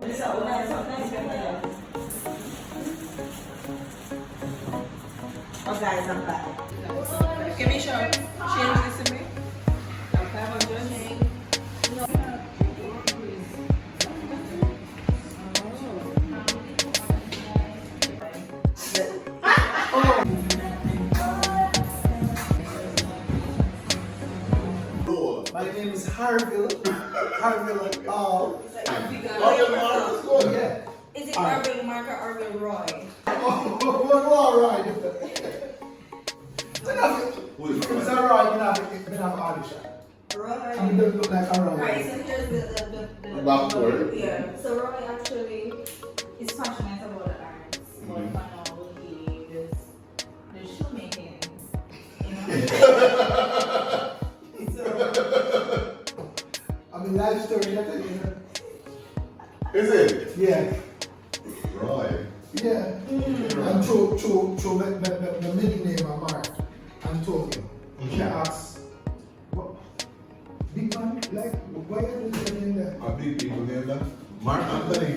Oh guys, I'm back. Give me some. Change this to me. I'm 500. My name is Harville. Harville All. Yeah. Is it Arville Mark or Arville Roy? Oh, all right. It's all right. We have audition. Roy. I mean, don't look like a Roy. Right, so here's the Backward. yeah. So Roy actually is passionate about the arts, but for now he is the shoemaking. You know? So I mean, life story. You know. Is it? Yeah. Right. Yeah. And through my middle name, Mark, Antonio. She asks, what? Big man, like, why are you doing that? A big people name that? Mark Anthony.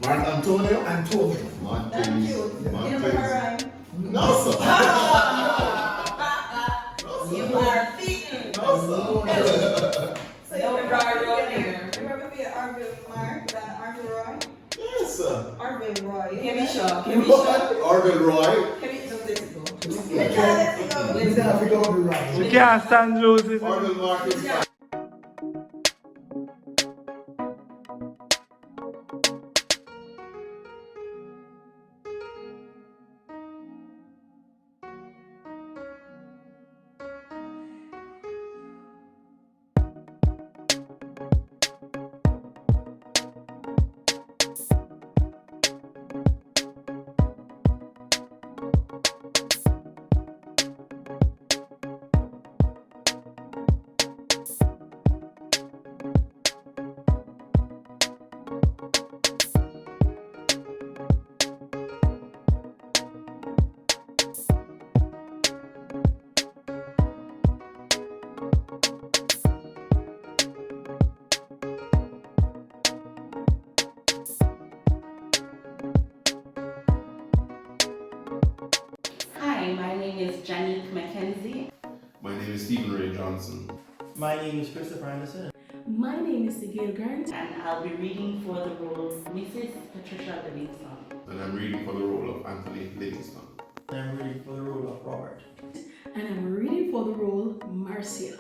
Mark Antonio? Antonio. that's cute. You know her rhyme? No, sir. You are beaten. No, sir. So you remember Arville Mark and Arville Roy? Yes, sir. Arville Roy. Give me some. Arvil Roy. Give me some. Let's go. We have to go on the right. You can't stand losing. Arvil Marcus. Hi, my name is Janique Mackenzie. My name is Stephen Ray Johnson. My name is Christopher Anderson. My name is Sigil Grant. And I'll be reading for the role of Mrs. Patricia Livingston. And I'm reading for the role of Anthony Livingston. I'm reading for the role of Robert. And I'm reading for the role Marcia.